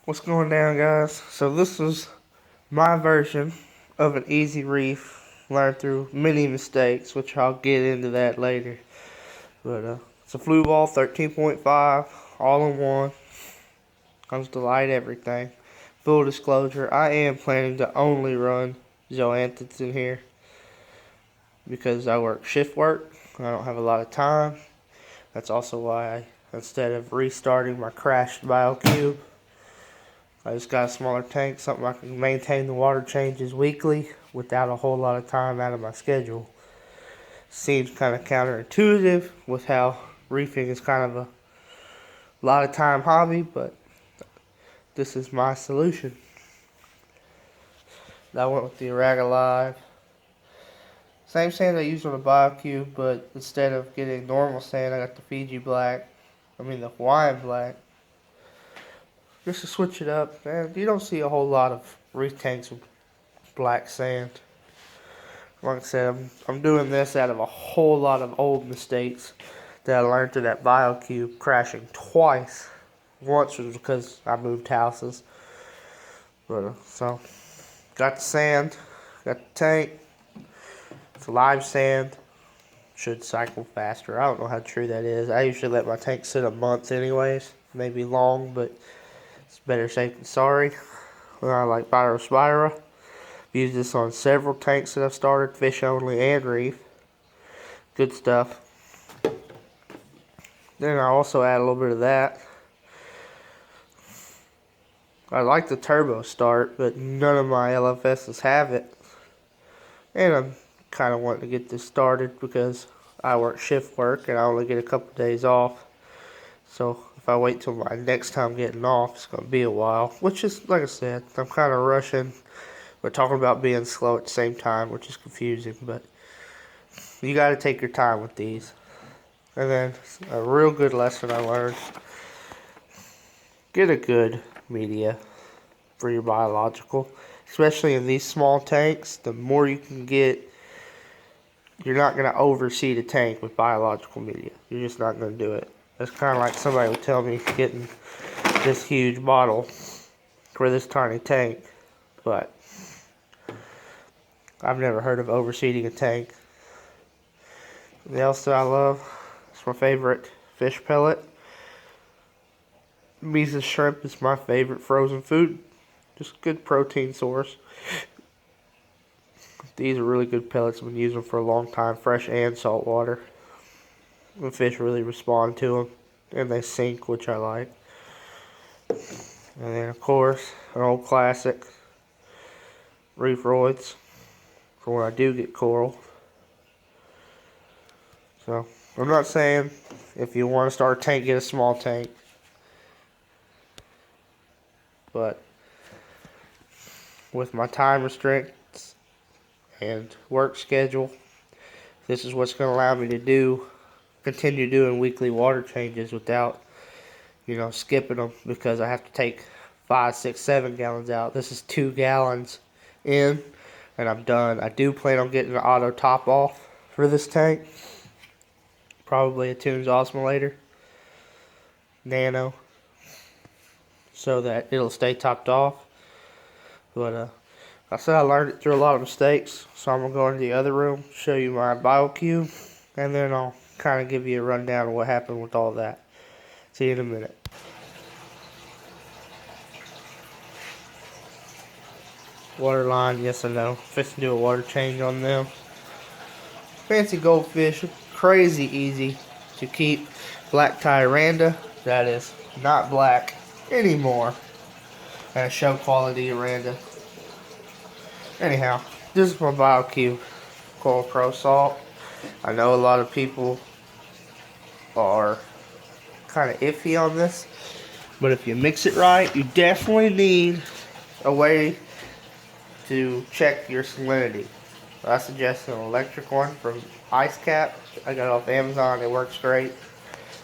What's going down, guys? So this is my version of an easy reef learned through many mistakes, which I'll get into that later. But it's a flue ball 13.5 all in one. Comes to light everything. Full disclosure, I am planning to only run zoanthids in here because I work shift work. I don't have a lot of time. That's also why instead of restarting my crashed BioCube, I just got a smaller tank, something I can maintain the water changes weekly without a whole lot of time out of my schedule. Seems kind of counterintuitive with how reefing is kind of a lot of time hobby, but this is my solution. I went with the Araga Live. Same sand I used on the BioCube, but instead of getting normal sand, I got the Fiji Black. The Hawaiian Black. Just to switch it up, man. You don't see a whole lot of reef tanks with black sand. Like I said, I'm doing this out of a whole lot of old mistakes that I learned through that BioCube crashing twice. Once was because I moved houses. So, got the sand, got the tank. It's live sand. Should cycle faster. I don't know how true that is. I usually let my tank sit a month anyways. Maybe long, but it's better safe than sorry. I like Spira. Used this on several tanks that I've started, fish only and reef. Good stuff. Then I also add a little bit of that. I like the turbo start, but none of my LFSs have it. And I'm kind of wanting to get this started because I work shift work and I only get a couple days off. So if I wait till my next time getting off, it's going to be a while. Which is, like I said, I'm kind of rushing. We're talking about being slow at the same time, which is confusing, but you got to take your time with these. And then a real good lesson I learned: get a good media for your biological, especially in these small tanks. The more you can get, you're not going to overseed a tank with biological media. You're just not going to do it. It's kind of like somebody would tell me getting this huge bottle for this tiny tank, but I've never heard of overseeding a tank. The else that I love, it's my favorite fish pellet. Miso shrimp is my favorite frozen food. Just good protein source. These are really good pellets. I've been using them for a long time, fresh and salt water. The fish really respond to them, and they sink, which I like. And then, of course, an old classic, Reef roids, for when I do get coral. So, I'm not saying if you want to start a tank, get a small tank. But with my time restrictions and work schedule, this is what's going to allow me to continue doing weekly water changes without, skipping them, because I have to take 5, 6, 7 gallons out. This is 2 gallons in, and I'm done. I do plan on getting an auto top off for this tank. Probably a Tunes Osmolator Nano, so that it'll stay topped off. But I said I learned it through a lot of mistakes, so I'm going to go into the other room, show you my BioCube, and then I'll kind of give you a rundown of what happened with all that. See you in a minute. Water line, yes or no. Fixing to do a water change on them. Fancy goldfish, crazy easy to keep. Black Tyranda, that is not black anymore. And a show quality Aranda. Anyhow, this is my BioCube Coral Pro Salt. I know a lot of people are kind of iffy on this, but if you mix it right, you definitely need a way to check your salinity. I suggest an electric one from Ice Cap. I got it off Amazon. It works great.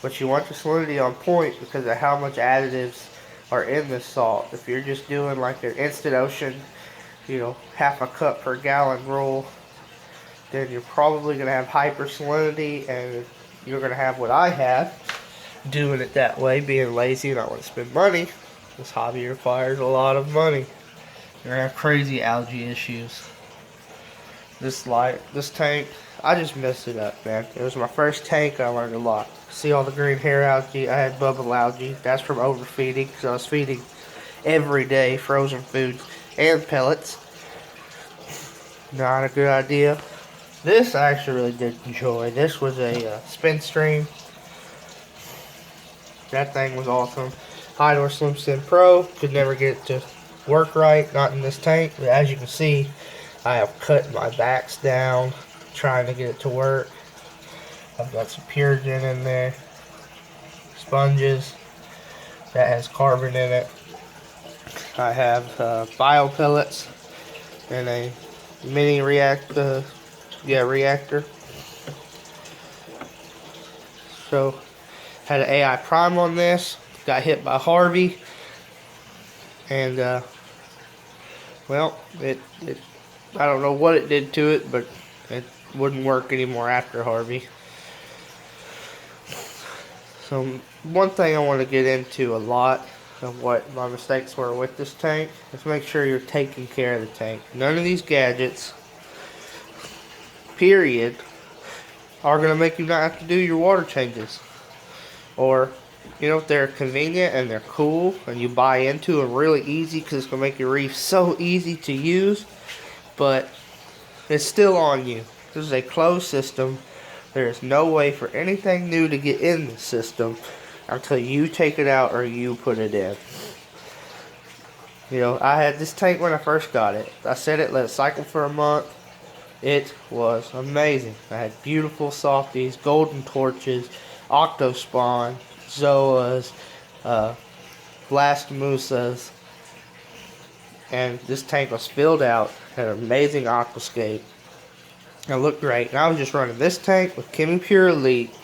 But you want your salinity on point because of how much additives are in this salt. If you're just doing like an instant ocean, half a cup per gallon rule, then you're probably going to have hypersalinity, and you're going to have what I had, doing it that way, being lazy and not want to spend money, This hobby requires a lot of money. You're gonna have crazy algae issues. This tank, I just messed it up, man. It was my first tank. I learned a lot. See all the green hair algae? I had bubble algae. That's from overfeeding, because I was feeding every day frozen foods and pellets. Not a good idea. This I actually really did enjoy. This was a spin stream. That thing was awesome. Hydor Slim Sim Pro. Could never get it to work right. Not in this tank. But as you can see, I have cut my backs down trying to get it to work. I've got some Purigen in there. Sponges. That has carbon in it. I have bio pellets and a mini reactor. So, had an AI Prime on this. Got hit by Harvey. And, well, I don't know what it did to it, but it wouldn't work anymore after Harvey. So, one thing I want to get into a lot of what my mistakes were with this tank is make sure you're taking care of the tank. None of these gadgets, period, are going to make you not have to do your water changes. Or, you know, if they're convenient and they're cool and you buy into them really easy because it's going to make your reef so easy to use, but it's still on you. This is a closed system. There is no way for anything new to get in the system until you take it out or you put it in. You know, I had this tank when I first got it. I set it, let it cycle for a month. It was amazing. I had beautiful softies, golden torches, octospawn, zoas, blastomusas, and this tank was filled out. Had an amazing aquascape. It looked great. And I was just running this tank with Chemi Pure Elite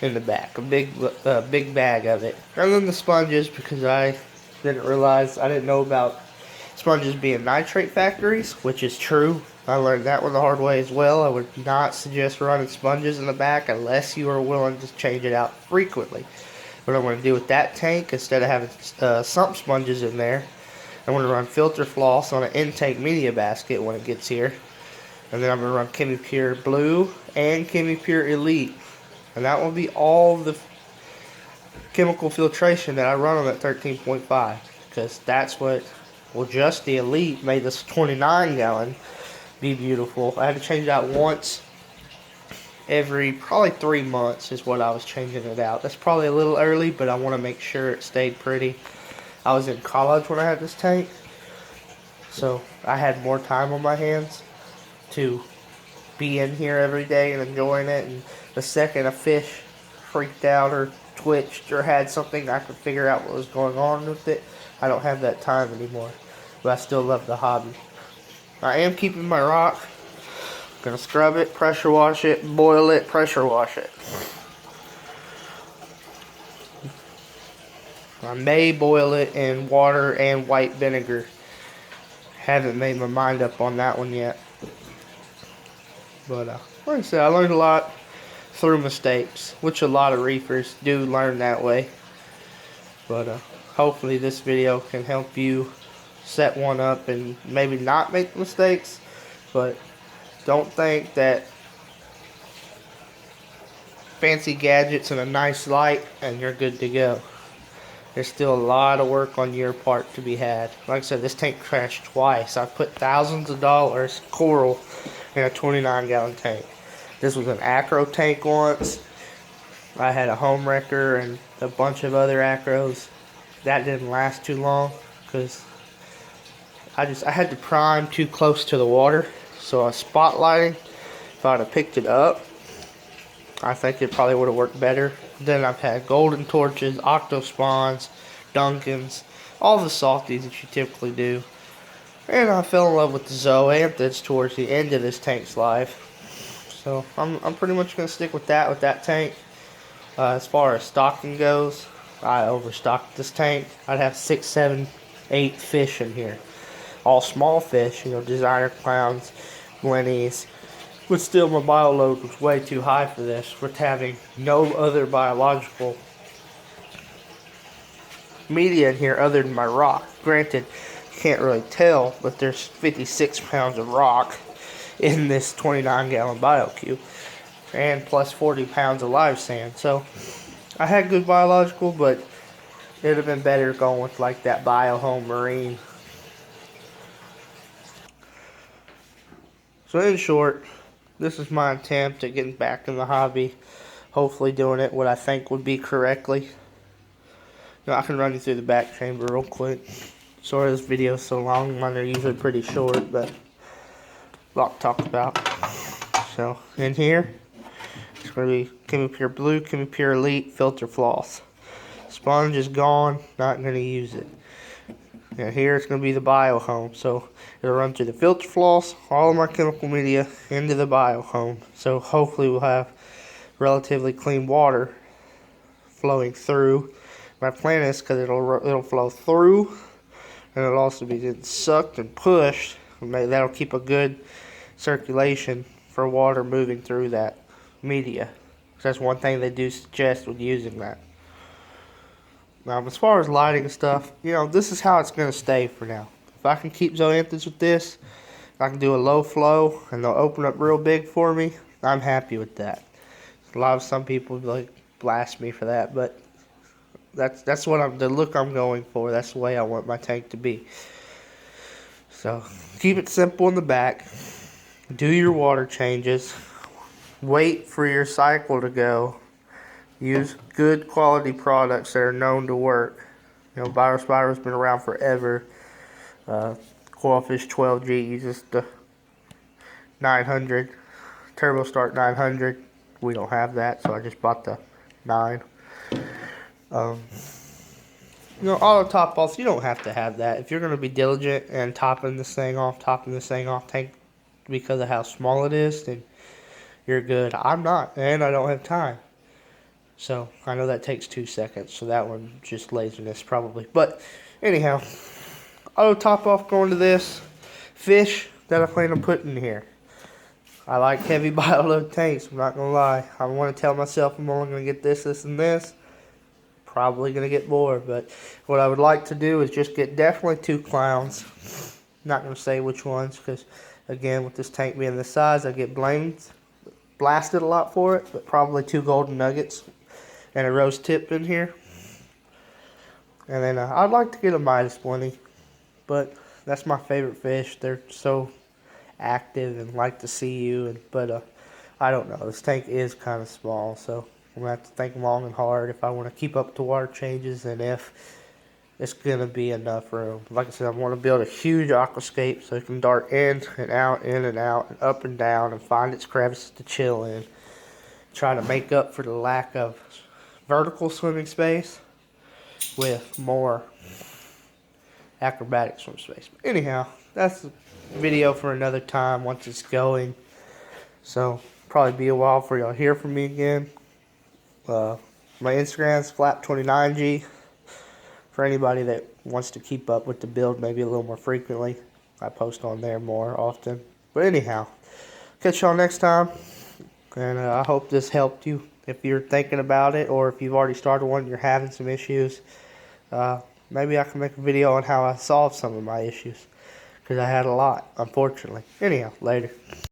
in the back, a big bag of it. And then the sponges, because I didn't know about sponges being nitrate factories, which is true. I learned that one the hard way as well. I would not suggest running sponges in the back unless you are willing to change it out frequently. What I'm going to do with that tank, instead of having sump sponges in there, I'm going to run filter floss on an intake media basket when it gets here. And then I'm going to run Chemi Pure Blue and Chemi Pure Elite. And that will be all the chemical filtration that I run on that 13.5. Because that's what, well, just the Elite made this 29 gallon be beautiful. I had to change it out once every probably 3 months is what I was changing it out. That's probably a little early, but I want to make sure it stayed pretty. I was in college when I had this tank, so I had more time on my hands to be in here every day and enjoying it. And the second a fish freaked out or twitched or had something, I could figure out what was going on with it. I don't have that time anymore, but I still love the hobby. I am keeping my rock. Gonna scrub it, pressure wash it, boil it, pressure wash it. I may boil it in water and white vinegar. Haven't made my mind up on that one yet. But like I said, I learned a lot through mistakes, which a lot of reefers do learn that way. But hopefully this video can help you set one up and maybe not make mistakes. But don't think that fancy gadgets and a nice light and you're good to go. There's still a lot of work on your part to be had. Like I said, this tank crashed twice. I put thousands of dollars coral in a 29 gallon tank. This was an acro tank once. I had a home wrecker and a bunch of other acros. That didn't last too long because I had to prime too close to the water. So spotlighting, if I'd have picked it up, I think it probably would have worked better. Then I've had golden torches, octospawns, Duncans, all the softies that you typically do. And I fell in love with the zoanthids towards the end of this tank's life. So I'm pretty much going to stick with that tank. As far as stocking goes, I overstocked this tank. I'd have 6, 7, 8 fish in here. All small fish, you know, designer clowns, blennies. But still, my bio load was way too high for this, with having no other biological media in here other than my rock. Granted, you can't really tell, but there's 56 pounds of rock in this 29-gallon BioCube, and plus 40 pounds of live sand. So I had good biological, but it would have been better going with like that BioHome Marine. So in short, this is my attempt at getting back in the hobby. Hopefully doing it what I think would be correctly. Now I can run you through the back chamber real quick. Sorry this video is so long. Mine are usually pretty short, but a lot to talk about. So in here, it's going to be ChemiPure Blue, ChemiPure Elite, Filter Floss. Sponge is gone, not going to use it. And here it's going to be the BioHome. So it'll run through the filter floss, all of my chemical media into the BioHome. So hopefully we'll have relatively clean water flowing through. My plan is because it'll flow through, and it'll also be getting sucked and pushed. That'll keep a good circulation for water moving through that media. That's one thing they do suggest when using that. Now, as far as lighting and stuff, this is how it's going to stay for now. If I can keep zoanthids with this, I can do a low flow, and they'll open up real big for me, I'm happy with that. Some people like blast me for that, but that's what the look I'm going for. That's the way I want my tank to be. So, keep it simple in the back. Do your water changes. Wait for your cycle to go. Use good quality products that are known to work. BioSpiro's been around forever. Coilfish 12G uses the 900. TurboStart 900. We don't have that, so I just bought the 9. Auto top offs, you don't have to have that. If you're going to be diligent and topping this thing off tank because of how small it is, then you're good. I'm not, and I don't have time. So, I know that takes 2 seconds, so that one just laziness probably. But, anyhow, auto top off going to this. Fish that I plan on putting in here. I like heavy bioload tanks, I'm not going to lie. I want to tell myself I'm only going to get this, this, and this. Probably going to get more, but what I would like to do is just get definitely 2 clowns. Not going to say which ones, because, again, with this tank being this size, I get blasted a lot for it, but probably 2 golden nuggets and a rose tip in here. And then I'd like to get a Midas 20, but that's my favorite fish. They're so active and like to see you, but I don't know. This tank is kind of small, so I'm going to have to think long and hard if I want to keep up to water changes and if it's going to be enough room. Like I said, I want to build a huge aquascape so it can dart in and out, and up and down, and find its crevices to chill in. Try to make up for the lack of vertical swimming space with more acrobatic swim space. But anyhow, that's the video for another time once it's going. So, probably be a while for y'all to hear from me again. My Instagram's flap29g. For anybody that wants to keep up with the build maybe a little more frequently, I post on there more often. But anyhow, catch y'all next time. And I hope this helped you if you're thinking about it, or if you've already started one and you're having some issues. Maybe I can make a video on how I solved some of my issues, because I had a lot, unfortunately. Anyhow, later.